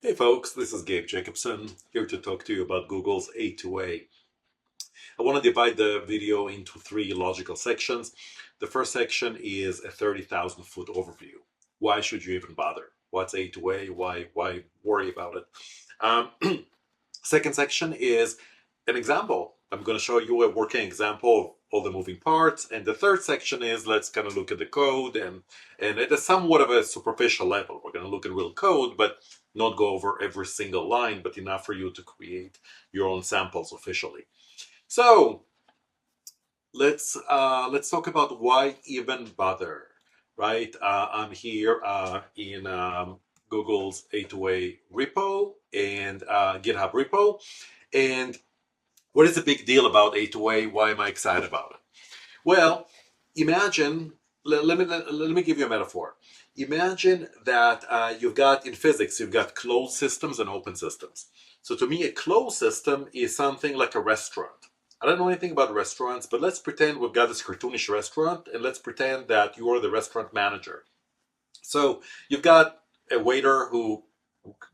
Hey folks, this is Gabe Jacobson here to talk to you about Google's A2A. I want to divide the video into three logical sections. The first section is a 30,000 foot overview. Why should you even bother? What's A2A? Why worry about it? Second section is an example. I'm going to show you a working example of all the moving parts. And the third section is let's kind of look at the code and at a somewhat of a superficial level. We're going to look at real code, but not go over every single line, but enough for you to create your own samples officially. So let's talk about why even bother, right? I'm here in Google's A2A repo and GitHub repo. And what is the big deal about A2A? Why am I excited about it? Well, imagine, let me give you a metaphor. Imagine that you've got, in physics, you've got closed systems and open systems. So to me, a closed system is something like a restaurant. I don't know anything about restaurants, but let's pretend we've got this cartoonish restaurant, and let's pretend that you are the restaurant manager. So you've got a waiter who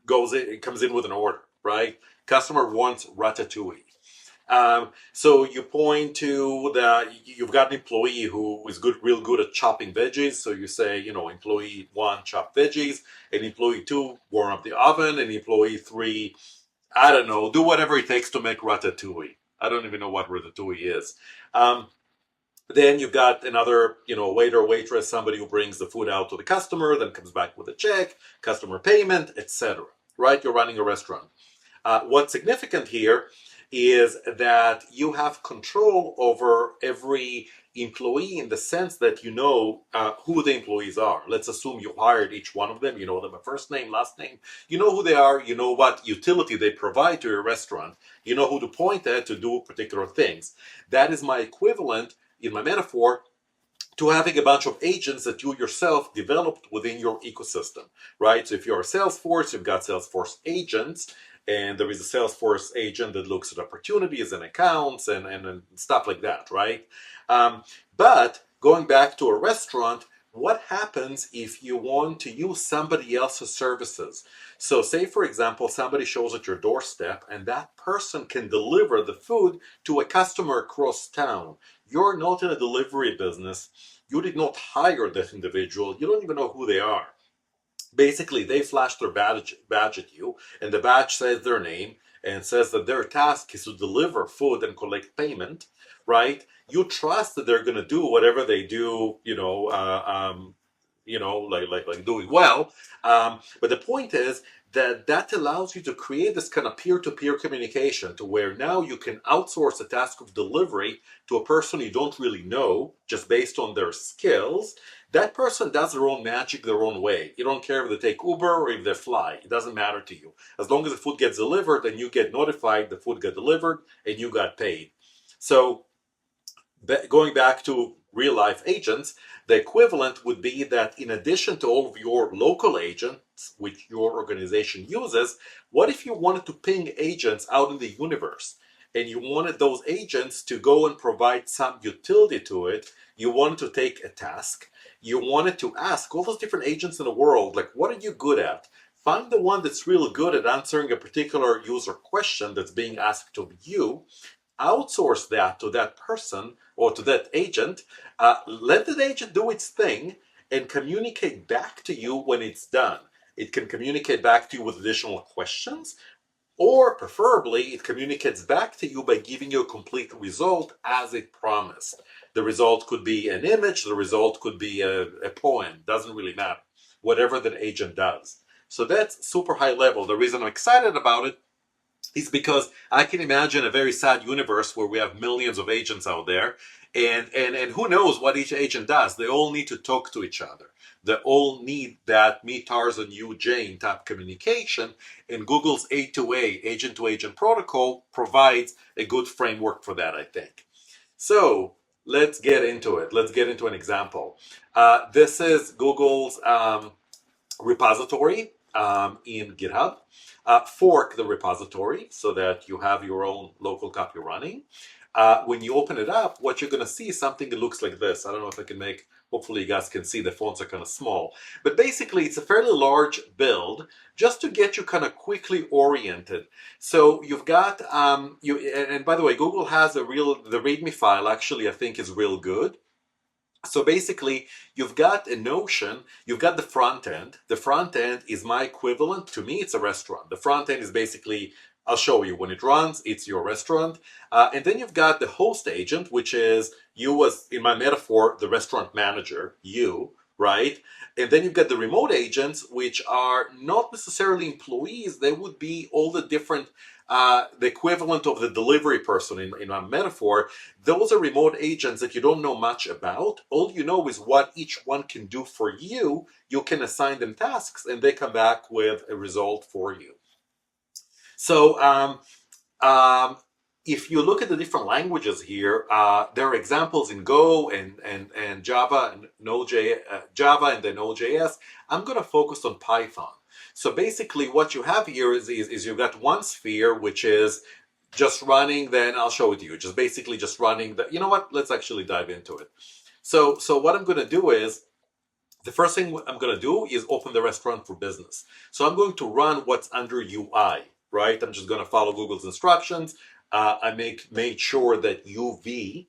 comes in with an order, right? Customer wants ratatouille. So you point to you've got an employee who is real good at chopping veggies. So you say, employee one, chop veggies, and employee two, warm up the oven, and employee three, I don't know, do whatever it takes to make ratatouille. I don't even know what ratatouille is. Then you've got another, waiter, waitress, somebody who brings the food out to the customer, then comes back with a check, customer payment, etc. Right? You're running a restaurant. What's significant here is that you have control over every employee in the sense that you know who the employees are. Let's assume you hired each one of them. You know them by first name, last name. You know who they are. You know what utility they provide to your restaurant. You know who to point at to do particular things. That is my equivalent in my metaphor to having a bunch of agents that you yourself developed within your ecosystem, right? So if you're a Salesforce, you've got Salesforce agents, and there is a Salesforce agent that looks at opportunities and accounts and stuff like that, right? But going back to a restaurant, what happens if you want to use somebody else's services? So say, for example, somebody shows at your doorstep and that person can deliver the food to a customer across town. You're not in a delivery business. You did not hire that individual. You don't even know who they are. Basically, they flash their badge at you, and the badge says their name and says that their task is to deliver food and collect payment, right? You trust that they're going to do whatever they do, like doing well. But the point is that allows you to create this kind of peer-to-peer communication to where now you can outsource the task of delivery to a person you don't really know just based on their skills. That person does their own magic their own way. You don't care if they take Uber or if they fly. It doesn't matter to you. As long as the food gets delivered and you get notified the food got delivered and you got paid. So going back to real life agents, the equivalent would be that in addition to all of your local agents, which your organization uses, what if you wanted to ping agents out in the universe? And you wanted those agents to go and provide some utility to it. You wanted to take a task. You wanted to ask all those different agents in the world, like, what are you good at? Find the one that's really good at answering a particular user question that's being asked of you, outsource that to that person or to that agent, let that agent do its thing and communicate back to you when it's done. It can communicate back to you with additional questions, or preferably it communicates back to you by giving you a complete result as it promised. The result could be an image, the result could be a poem, doesn't really matter, whatever that agent does. So that's super high level. The reason I'm excited about it is because I can imagine a very sad universe where we have millions of agents out there, and who knows what each agent does. They all need to talk to each other. They all need that me, Tarzan, you, Jane type communication, and Google's A2A, agent-to-agent protocol, provides a good framework for that, I think. So let's get into it. Let's get into an example. This is Google's repository in GitHub. Fork the repository so that you have your own local copy running. When you open it up, what you're going to see is something that looks like this. I don't know if I can make Hopefully you guys can see the fonts are kind of small. But basically it's a fairly large build just to get you kind of quickly oriented. So you've got, and by the way, Google has the README file actually I think is real good. So basically, you've got a Notion, you've got the front end. The front end is my equivalent. To me, it's a restaurant. The front end is basically, I'll show you when it runs, it's your restaurant. And then you've got the host agent, which is you as, in my metaphor, the restaurant manager, you, right? And then you've got the remote agents, which are not necessarily employees. They would be all the different, the equivalent of the delivery person in my metaphor. Those are remote agents that you don't know much about. All you know is what each one can do for you. You can assign them tasks and they come back with a result for you. So if you look at the different languages here, there are examples in Go and Java and Node.js, Java and then Node.js. I'm going to focus on Python. So basically what you have here is you've got one sphere, which is just running, then I'll show it to you. Just basically just running the, you know what, let's actually dive into it. So what I'm going to do is, the first thing I'm going to do is open the restaurant for business. So I'm going to run what's under UI, right? I'm just going to follow Google's instructions. I made sure that UV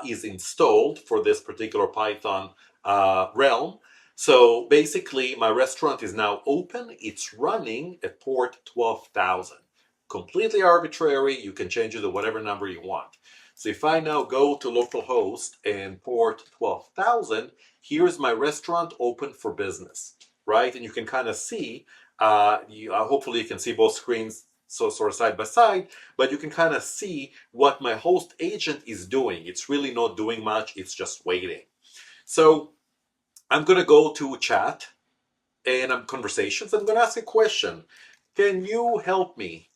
is installed for this particular Python realm. So basically my restaurant is now open. It's running at port 12,000. Completely arbitrary. You can change it to whatever number you want. So if I now go to localhost and port 12,000, here's my restaurant open for business, right? And you can kind of see, hopefully you can see both screens so sort of side by side, but you can kind of see what my host agent is doing. It's really not doing much. It's just waiting. So I'm going to go to chat and conversations. I'm going to ask a question. Can you help me?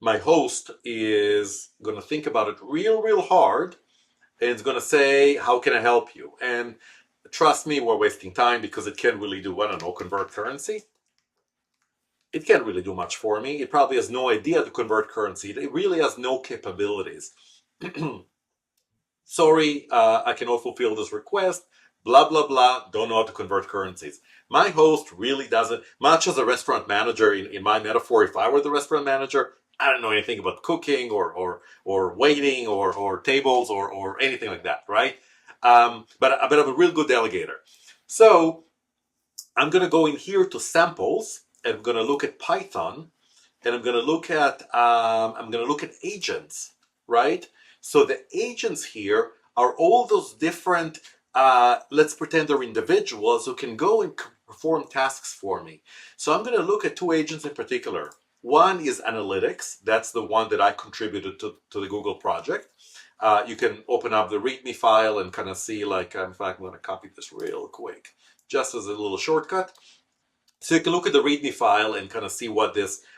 My host is going to think about it real hard and it's going to say, how can I help you? And trust me, we're wasting time because it can't really do, I don't know, convert currency. It can't really do much for me. It probably has no idea to convert currency. It really has no capabilities. Sorry, I cannot fulfill this request. Blah, blah, blah. Don't know how to convert currencies. My host really doesn't, much as a restaurant manager in my metaphor, if I were the restaurant manager, I don't know anything about cooking or waiting or tables or anything like that, right? But I'm a real good delegator. So I'm going to go in here to samples and I'm going to look at Python and I'm going to look at agents, right? So the agents here are all those different, let's pretend they're individuals who can go and perform tasks for me. So I'm going to look at two agents in particular. One is analytics. That's the one that I contributed to the Google project. You can open up the README file and kind of see, like, in fact, I'm going to copy this real quick, just as a little shortcut. So you can look at the README file and kind of see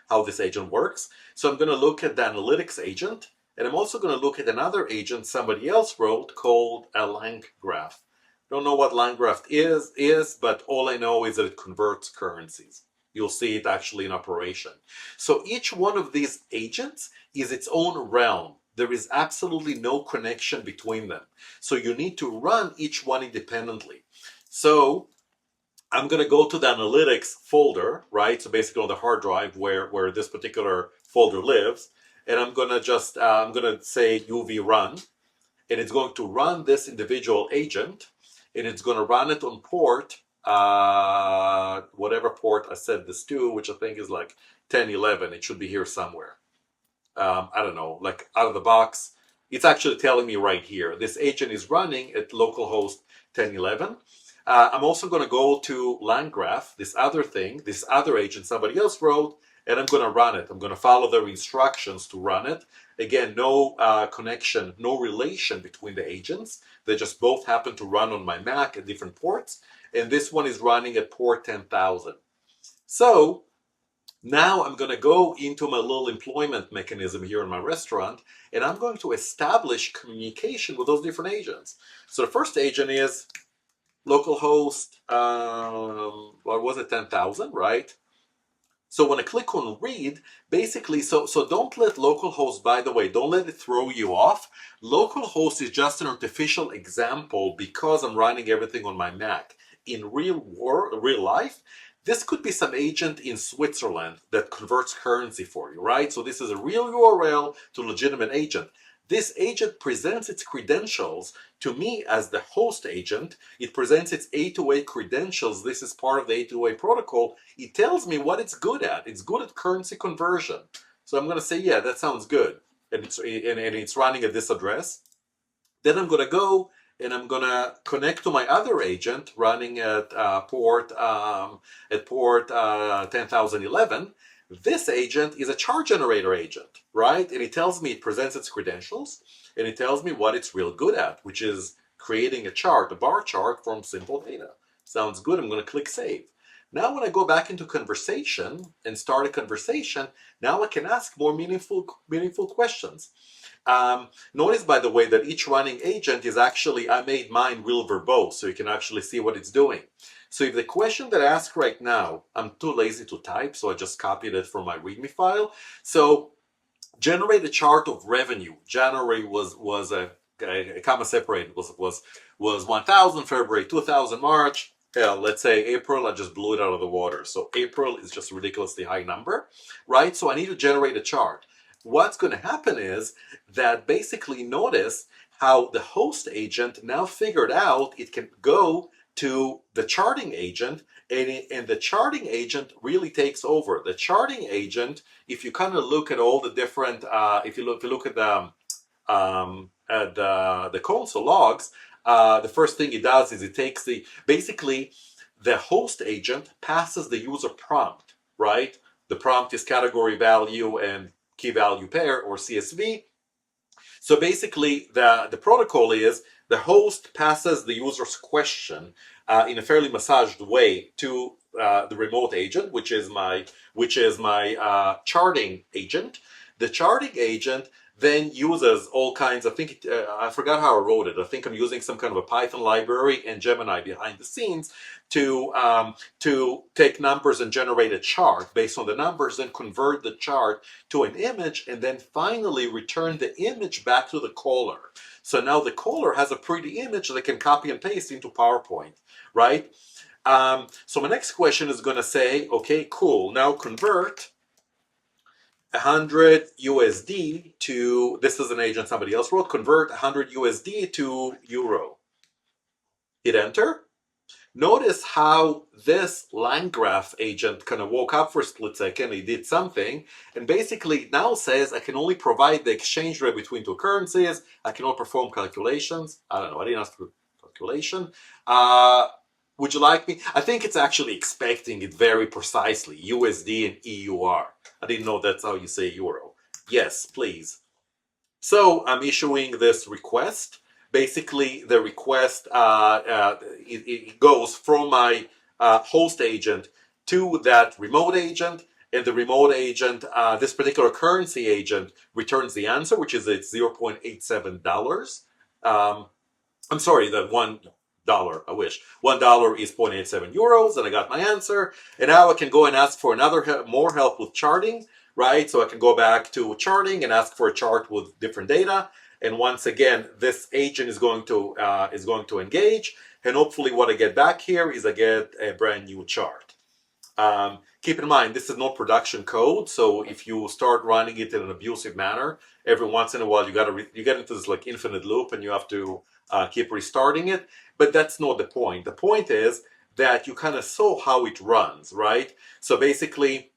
how this agent works. So I'm going to look at the analytics agent, and I'm also going to look at another agent somebody else wrote called a line graph. Don't know what line graph is, but all I know is that it converts currencies. You'll see it actually in operation. So each one of these agents is its own realm. There is absolutely no connection between them. So you need to run each one independently. So I'm going to go to the analytics folder, right? So basically on the hard drive where this particular folder lives. And I'm going to just, I'm going to say UV run. And it's going to run this individual agent. And it's going to run it on port, whatever port I set this to, which I think is like 1011. It should be here somewhere. I don't know, like out of the box. It's actually telling me right here. This agent is running at localhost 1011. I'm also going to go to LangGraph, this other agent somebody else wrote, and I'm going to run it. I'm going to follow their instructions to run it. Again, no connection, no relation between the agents. They just both happen to run on my Mac at different ports. And this one is running at port 10,000. So now I'm going to go into my little employment mechanism here in my restaurant, and I'm going to establish communication with those different agents. So the first agent is localhost, what was it, 10,000, right? So when I click on read, basically, so don't let localhost, by the way, don't let it throw you off. Localhost is just an artificial example because I'm running everything on my Mac. In real life, this could be some agent in Switzerland that converts currency for you, right? So this is a real URL to legitimate agent. This agent presents its credentials to me as the host agent. It presents its A2A credentials. This is part of the A2A protocol. It tells me what it's good at. It's good at currency conversion. So I'm going to say, yeah, that sounds good. And it's running at this address. Then I'm going to go and I'm going to connect to my other agent running at port 10,011. This agent is a chart generator agent, right? And it tells me, it presents its credentials, and it tells me what it's real good at, which is creating a chart, a bar chart from simple data. Sounds good. I'm going to click save. Now when I go back into conversation and start a conversation, now I can ask more meaningful questions. Notice, by the way, that each running agent is actually, I made mine real verbose, so you can actually see what it's doing. So if the question that I ask right now, I'm too lazy to type, so I just copied it from my README file. So generate a chart of revenue. January was a comma separated, was 1,000, February 2,000, March. Hell, let's say April, I just blew it out of the water. So April is just a ridiculously high number, right? So I need to generate a chart. What's going to happen is that basically notice how the host agent now figured out it can go to the charting agent, and the charting agent really takes over. The charting agent, if you kind of look at all the different, if you look at the console logs, the first thing it does is it takes basically the host agent passes the user prompt, right? The prompt is category value and key value pair, or CSV. So basically the protocol is the host passes the user's question in a fairly massaged way to the remote agent, which is my charting agent. The charting agent then uses all kinds of, I forgot how I wrote it. I think I'm using some kind of a Python library and Gemini behind the scenes to take numbers and generate a chart based on the numbers, then convert the chart to an image, and then finally return the image back to the caller. So now the caller has a pretty image they can copy and paste into PowerPoint, right? So my next question is going to say, okay, cool, now convert 100 USD to, this is an agent somebody else wrote, convert 100 USD to euro. Hit enter. Notice how this line graph agent kind of woke up for a split second. He did something and basically now says I can only provide the exchange rate between two currencies. I can only perform calculations. I don't know. I didn't ask for calculation. Would you like me? I think it's actually expecting it very precisely. USD and EUR. I didn't know that's how you say euro. Yes, please. So I'm issuing this request. Basically, the request it goes from my host agent to that remote agent, and the remote agent, this particular currency agent, returns the answer, which is it's $0.87. I'm sorry, the $1. I wish $1 is 0.87 euros, and I got my answer. And now I can go and ask for more help with charting, right? So I can go back to charting and ask for a chart with different data. And once again, this agent is going to engage, and hopefully what I get back here is I get a brand new chart. Keep in mind, this is not production code, so if you start running it in an abusive manner, every once in a while you get into this like infinite loop, and you have to keep restarting it. But that's not the point. The point is that you kind of saw how it runs, right? So basically,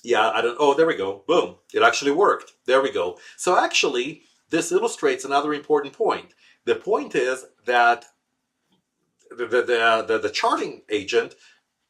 yeah, oh, there we go. Boom. It actually worked. There we go. So actually, this illustrates another important point. The point is that the charting agent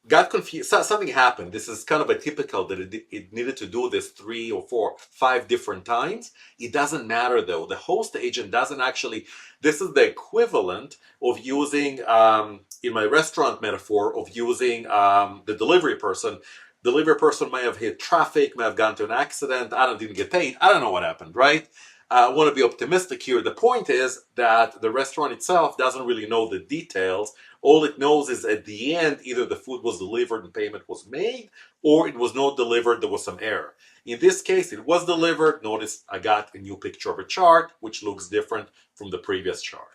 got confused. Something happened. This is kind of a typical that it needed to do this 3 or 4, 5 different times. It doesn't matter though. The host agent doesn't actually, this is the equivalent of using, in my restaurant metaphor, of using the delivery person. Delivery person may have hit traffic, may have gone to an accident, didn't get paid. I don't know what happened, right? I want to be optimistic here. The point is that the restaurant itself doesn't really know the details. All it knows is at the end, either the food was delivered and payment was made, or it was not delivered, there was some error. In this case, it was delivered. Notice I got a new picture of a chart, which looks different from the previous chart.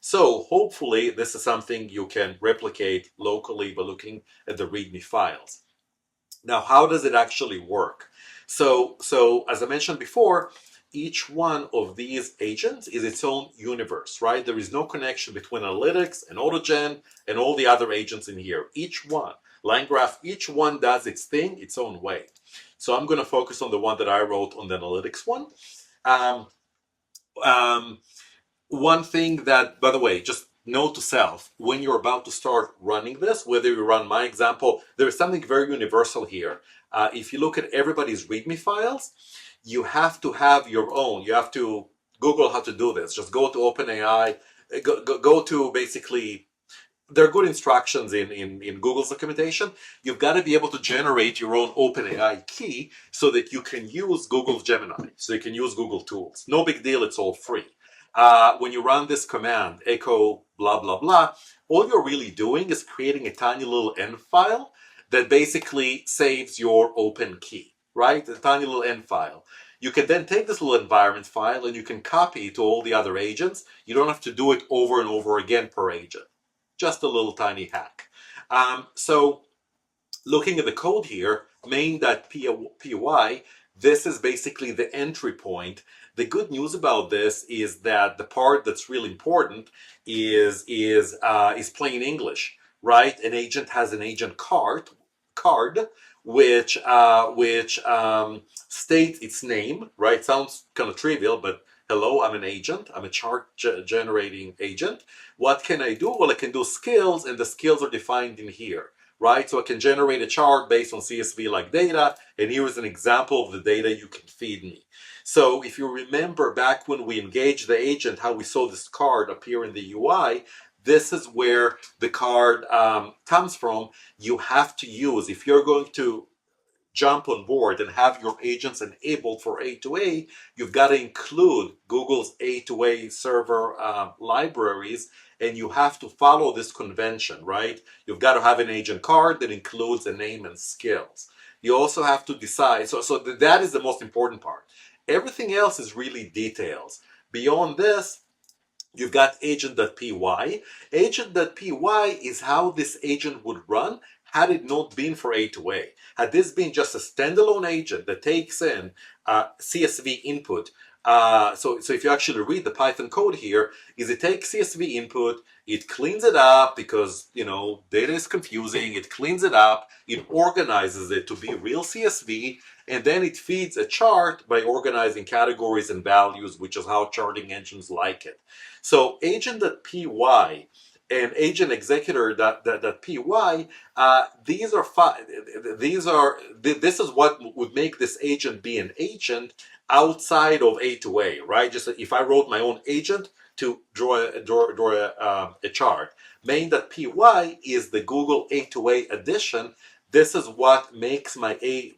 So hopefully this is something you can replicate locally by looking at the README files. Now, how does it actually work? So as I mentioned before, each one of these agents is its own universe, right? There is no connection between analytics and AutoGen and all the other agents in here. Each one, line graph, each one does its thing its own way. So I'm going to focus on the one that I wrote on the analytics one. One thing that, by the way, just note to self, when you're about to start running this, whether you run my example, there is something very universal here. If you look at everybody's README files, you have to have your own. You have to Google how to do this. Just go to OpenAI, go to basically, there are good instructions in Google's documentation. You've got to be able to generate your own OpenAI key so that you can use Google's Gemini, so you can use Google tools. No big deal, it's all free. When you run this command, echo blah, blah, blah, all you're really doing is creating a tiny little env file that basically saves your open key, right? A tiny little env file. You can then take this little environment file and you can copy it to all the other agents. You don't have to do it over and over again per agent. Just a little tiny hack. So looking at the code here, main.py, this is basically the entry point. The good news about this is that the part that's really important is plain English, right? An agent has an agent card, which states its name, right? Sounds kind of trivial, but hello, I'm an agent. I'm a chart generating agent. What can I do? Well, I can do skills, and the skills are defined in here, right? So I can generate a chart based on CSV-like data, and here is an example of the data you can feed me. So if you remember back when we engaged the agent, how we saw this card appear in the UI, this is where the card comes from. You have to use, if you're going to jump on board and have your agents enabled for A2A, you've got to include Google's A2A server libraries, and you have to follow this convention, right? You've got to have an agent card that includes a name and skills. You also have to decide, so that is the most important part. Everything else is really details. Beyond this, you've got agent.py. Agent.py is how this agent would run had it not been for A2A. Had this been just a standalone agent that takes in CSV input, so if you actually read the Python code here, is it takes CSV input, it cleans it up because, you know, data is confusing, it cleans it up, it organizes it to be real CSV, and then it feeds a chart by organizing categories and values, which is how charting engines like it. So agent.py and agent executor.py, this is what would make this agent be an agent outside of A2A, right? Just if I wrote my own agent to draw a chart. Main.py is the Google A2A addition. This is what makes my agent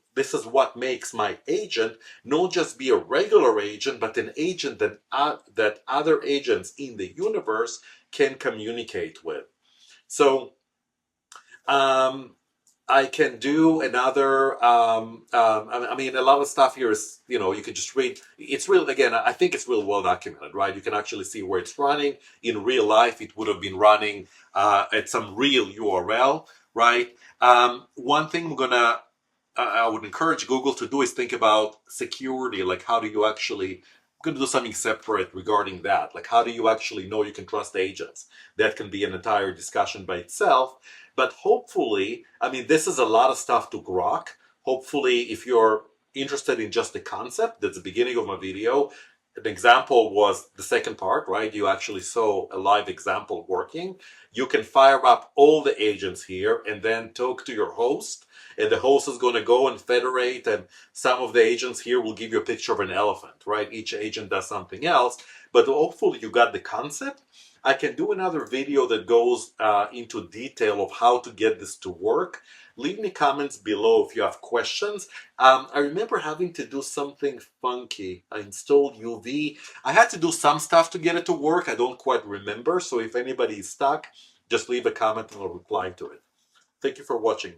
not just be a regular agent, but an agent that other agents in the universe can communicate with. So I can do another, I mean, a lot of stuff here is, you know, you can just read. It's real, again, I think it's real well documented, right? You can actually see where it's running. In real life, it would have been running at some real URL, right? One thing I would encourage Google to do is think about security, like how do you actually, I'm going to do something separate regarding that. Like how do you actually know you can trust agents? That can be an entire discussion by itself. But hopefully, I mean, this is a lot of stuff to grok. Hopefully, if you're interested in just the concept, that's the beginning of my video. An example was the second part, right? You actually saw a live example working. You can fire up all the agents here and then talk to your host. And the host is going to go and federate, and some of the agents here will give you a picture of an elephant, right? Each agent does something else, but hopefully you got the concept. I can do another video that goes into detail of how to get this to work. Leave me comments below if you have questions. I remember having to do something funky. I installed UV. I had to do some stuff to get it to work. I don't quite remember. So if anybody is stuck, just leave a comment and I'll reply to it. Thank you for watching.